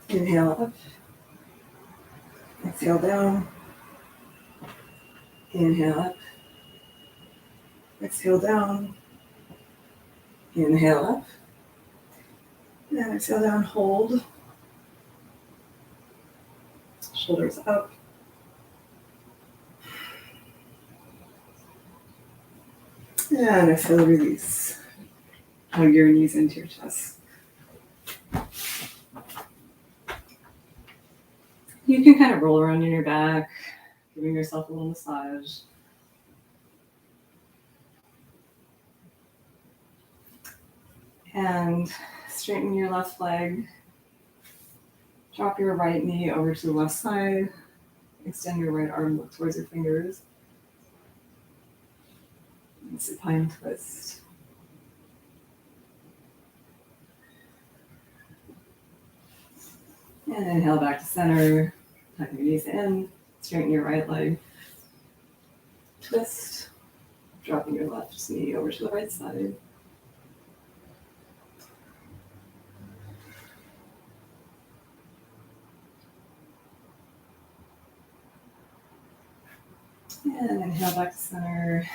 Inhale up. Exhale down. Inhale up. Exhale down. Inhale up. And exhale down, hold. Shoulders up. And exhale, release. Hug your knees into your chest. You can kind of roll around in your back, giving yourself a little massage. And straighten your left leg. Drop your right knee over to the left side. Extend your right arm look towards your fingers. And supine twist. And inhale back to center. Tuck your knees in. Straighten your right leg. Twist. Dropping your left knee over to the right side. And inhale back to center.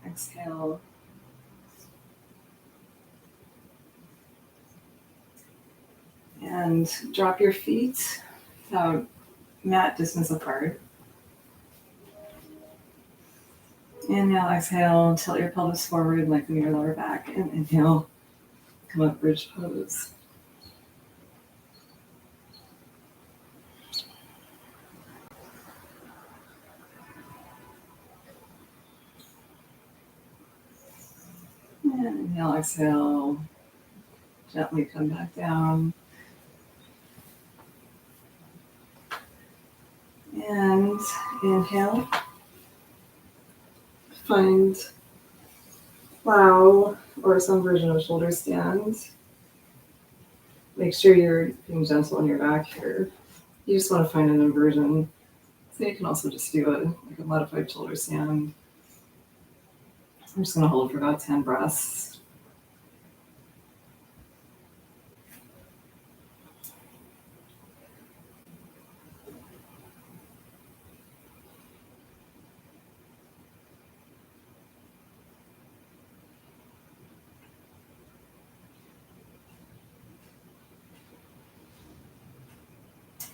Exhale. And drop your feet about mat distance apart. Inhale, exhale, tilt your pelvis forward, lengthen your lower back, and inhale, come up, bridge pose. And inhale, exhale, gently come back down. And inhale, find plow or some version of shoulder stand. Make sure you're being gentle on your back here. You just want to find an inversion. So you can also just do a modified shoulder stand. I'm just going to hold for about 10 breaths.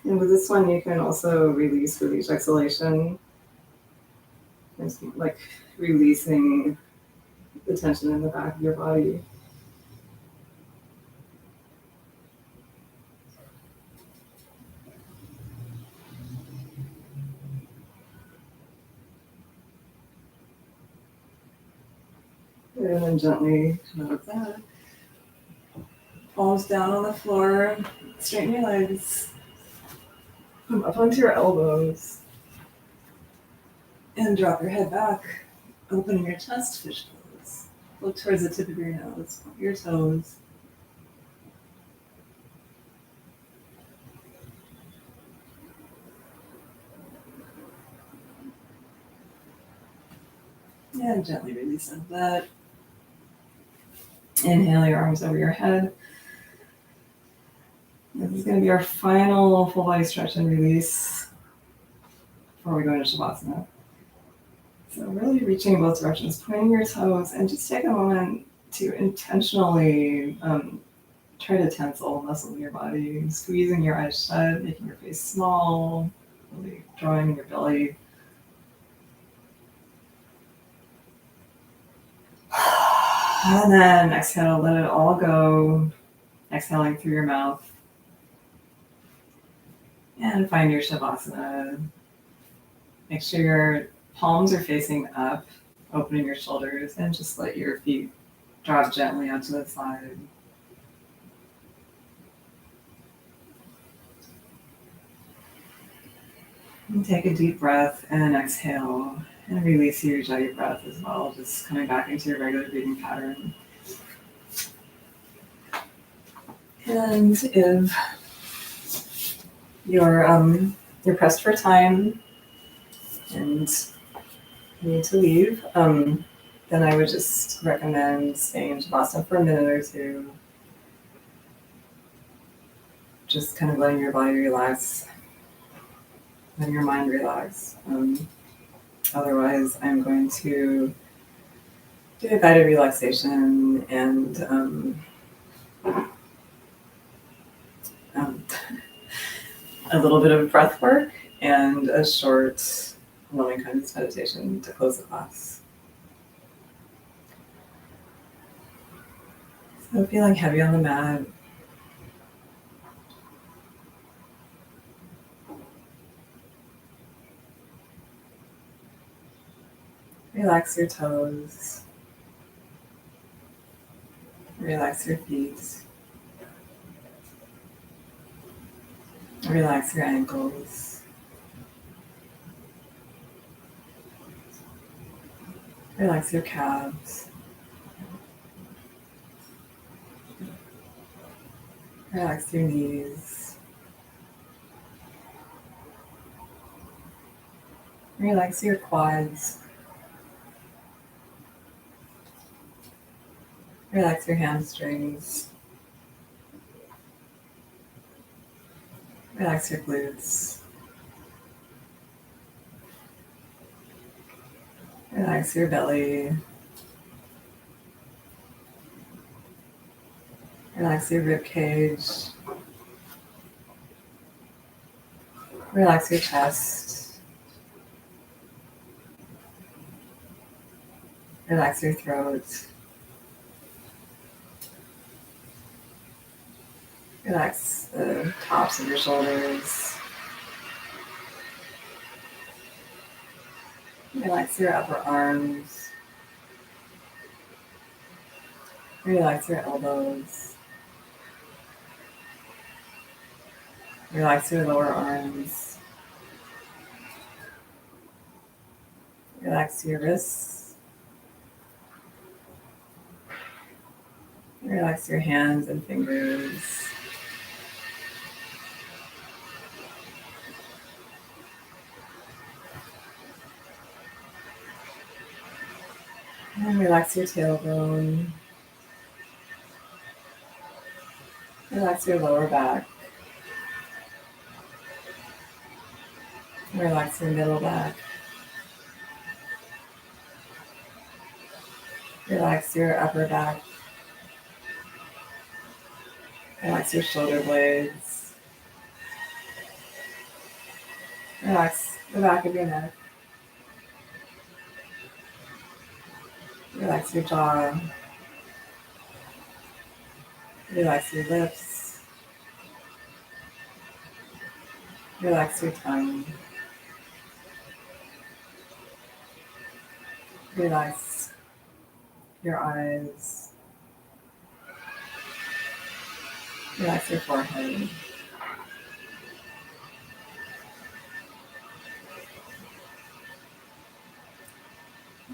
And with this one, you can also release with each exhalation. It's like releasing the tension in the back of your body. And then gently come out of that. Palms down on the floor. Straighten your legs. Come up onto your elbows. And drop your head back. Opening your chest, fish pose. Look towards the tip of your nose, your toes. And gently release out of that. Inhale your arms over your head. This is going to be our final full body stretch and release before we go into Shavasana. So really reaching in both directions, pointing your toes, and just take a moment to intentionally try to tense all muscles in your body, squeezing your eyes shut, making your face small, really drawing in your belly. And then exhale, let it all go, exhaling through your mouth. And find your Shavasana. Make sure your palms are facing up, opening your shoulders, and just let your feet drop gently out to the side. And take a deep breath and exhale. And release your Ujjayi breath as well, just coming back into your regular breathing pattern. And if you're pressed for time and you need to leave, then I would just recommend staying in Shavasana for a minute or two. Just kind of letting your body relax, letting your mind relax. Otherwise, I'm going to do a guided relaxation and a little bit of breath work and a short loving kindness meditation to close the class. So feeling heavy on the mat. Relax your toes. Relax your feet. Relax your ankles. Relax your calves. Relax your knees. Relax your quads. Relax your hamstrings. Relax your glutes. Relax your belly. Relax your rib cage. Relax your chest. Relax your throat. Relax the tops of your shoulders. Relax your upper arms. Relax your elbows. Relax your lower arms. Relax your wrists. Relax your hands and fingers. And relax your tailbone. Relax your lower back. Relax your middle back. Relax your upper back. Relax your shoulder blades. Relax the back of your neck. Relax your jaw. Relax your lips. Relax your tongue. Relax your eyes. Relax your forehead.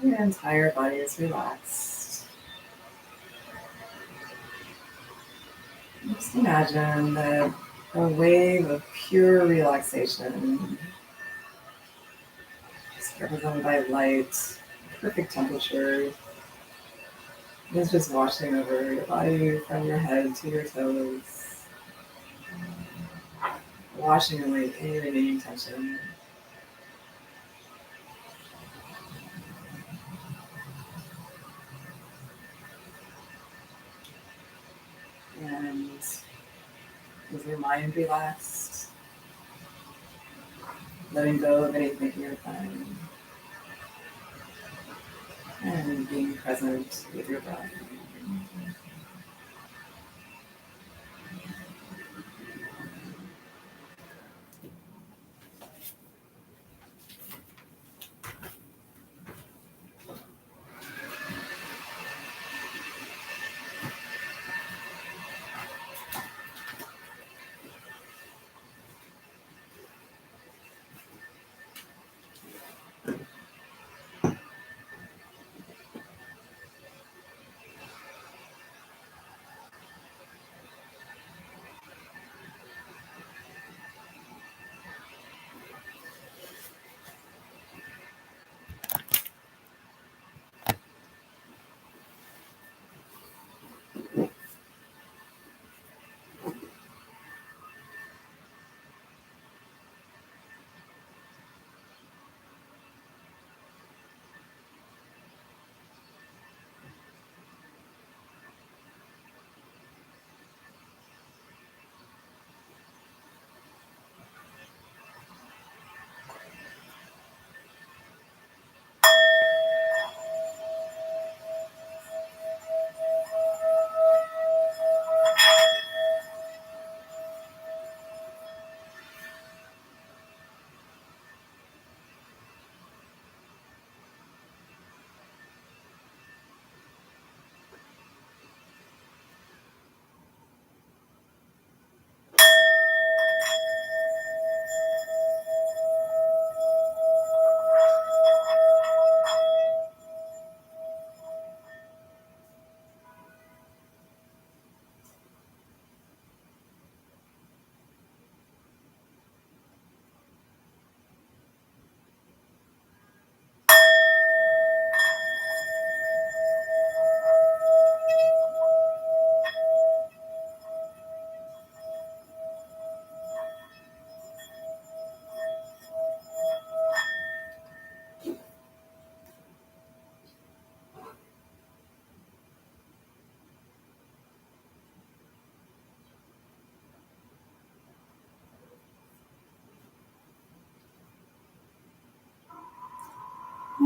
Your entire body is relaxed. Just imagine that a wave of pure relaxation, just represented by light, perfect temperature, is just washing over your body from your head to your toes, washing away any remaining tension. And is your mind relaxed? Letting go of anything you're planning. And being present with your breath.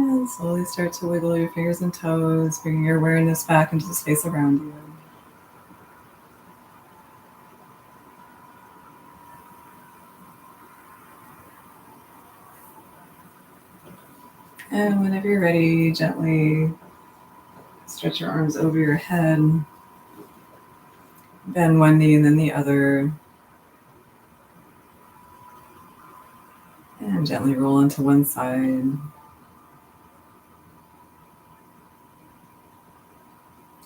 And slowly start to wiggle your fingers and toes, bringing your awareness back into the space around you. And whenever you're ready, gently stretch your arms over your head, bend one knee and then the other, and gently roll onto one side.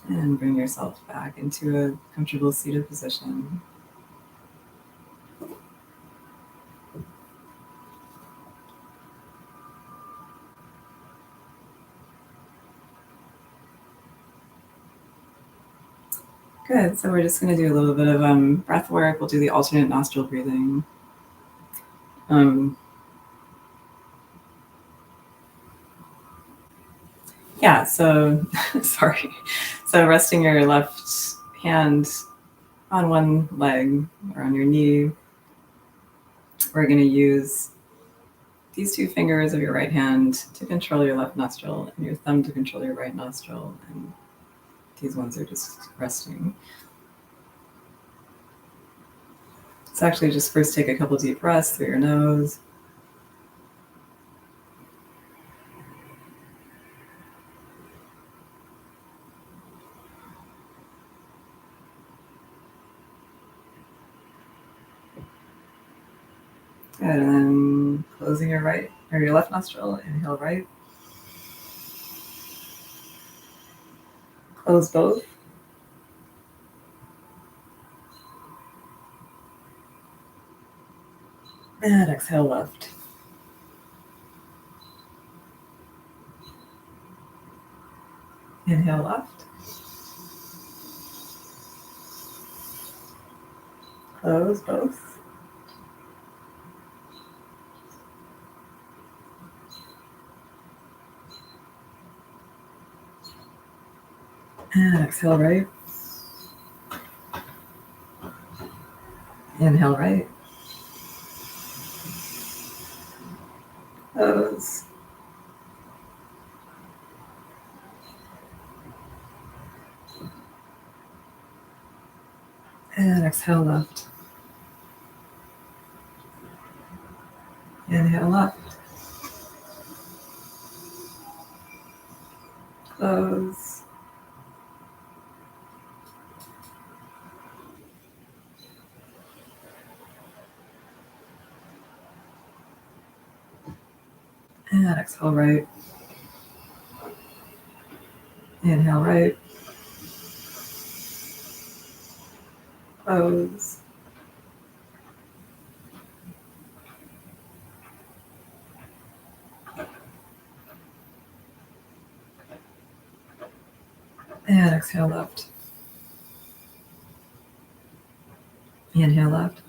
And bring yourself back into a comfortable seated position. Good. So we're just going to do a little bit of breath work. We'll do the alternate nostril breathing. Yeah, so, sorry. So resting your left hand on one leg or on your knee, we're going to use these two fingers of your right hand to control your left nostril and your thumb to control your right nostril. And these ones are just resting. So actually just first take a couple deep breaths through your nose. Good, and then closing your right or your left nostril, inhale right. Close both. And exhale left. Inhale left. Close both. And exhale right. Inhale right. Close. And exhale left. Inhale left. Close. And exhale right. Inhale right. Close. And exhale left. Inhale left.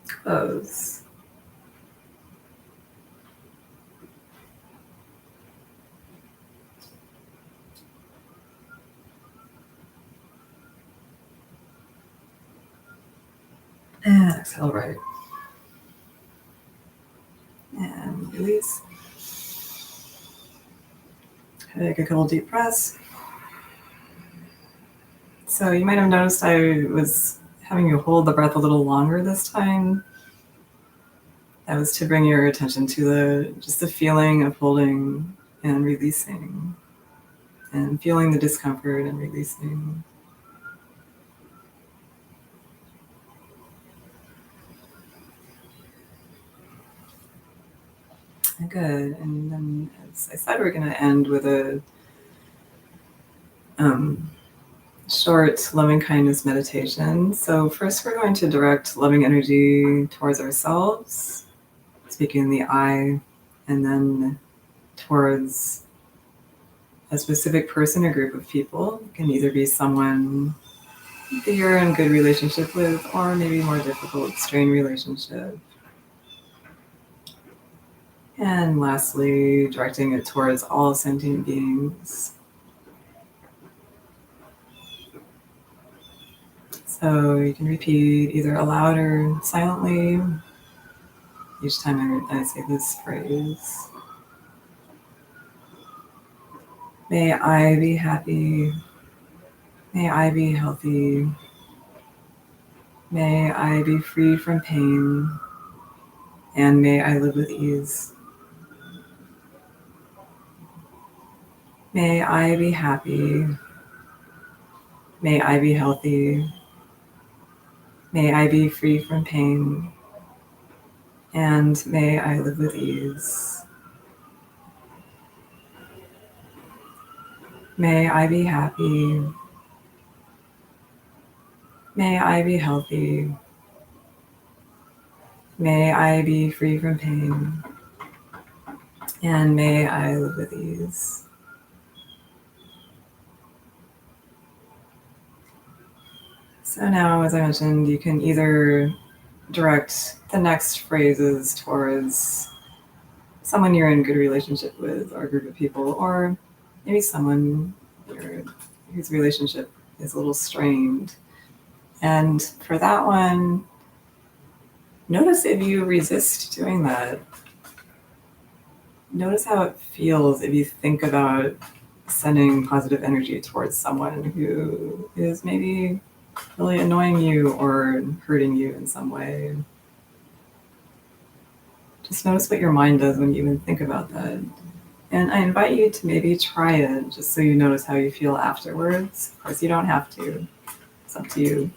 Close. And exhale right. And release. Take a couple deep breaths. So you might have noticed I was having you hold the breath a little longer this time. That was to bring your attention to just the feeling of holding and releasing, and feeling the discomfort and releasing. Good. And then, as I said, we're going to end with a short loving kindness meditation. So first, we're going to direct loving energy towards ourselves, speaking in the I, and then towards a specific person or group of people. It can either be someone that you're in good relationship with, or maybe more difficult, strained relationship. And lastly, directing it towards all sentient beings. So you can repeat either aloud or silently. each time I say this phrase. May I be happy. May I be healthy. May I be free from pain. And may I live with ease. May I be happy. May I be healthy. May I be free from pain. And may I live with ease. May I be happy. May I be healthy. May I be free from pain. And may I live with ease. So now, as I mentioned, you can either direct the next phrases towards someone you're in good relationship with or a group of people, or maybe someone whose relationship is a little strained. And for that one, notice if you resist doing that. Notice how it feels if you think about sending positive energy towards someone who is maybe really annoying you or hurting you in some way. Just notice what your mind does when you even think about that. And I invite you to maybe try it just so you notice how you feel afterwards. Of course, you don't have to. It's up to you.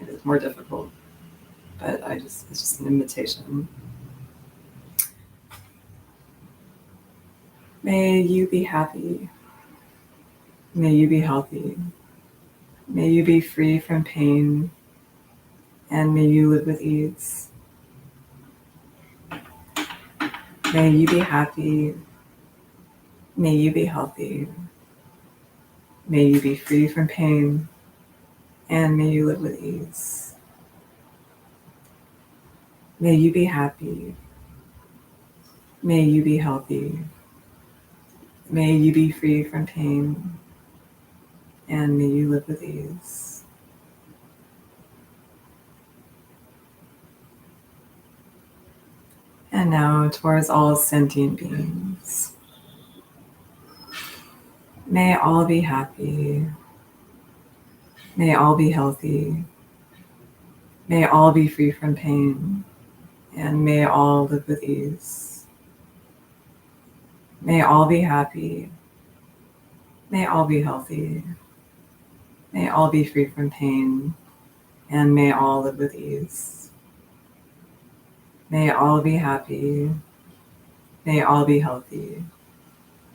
It is more difficult. But it's just an invitation. May you be happy. May you be healthy. May you be free from pain. And may you live with ease. May you be happy. May you be healthy. May you be free from pain. And may you live with ease. May you be happy. May you be healthy. May you be free from pain. And may you live with ease. And now towards all sentient beings. May all be happy. May all be healthy. May all be free from pain. And may all live with ease. May all be happy. May all be healthy. May all be free from pain. And may all live with ease. May all be happy. May all be healthy.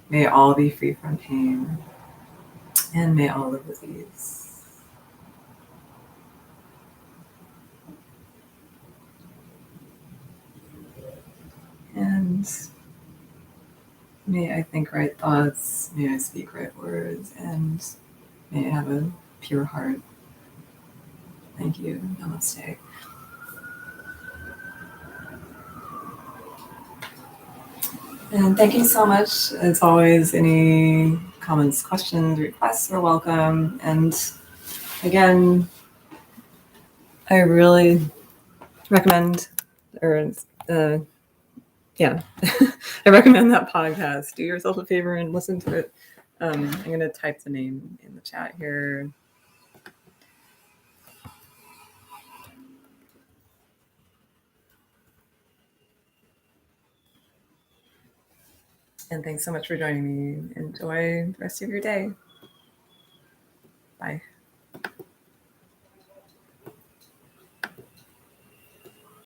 May all be free from pain. And may all live with ease. And may I think right thoughts, may I speak right words, and may I have a pure heart. Thank you. Namaste. And thank you so much. As always, any comments, questions, requests are welcome. And again, I really recommend, I recommend that podcast. Do yourself a favor and listen to it. I'm going to type the name in the chat here. And thanks so much for joining me. Enjoy the rest of your day. Bye.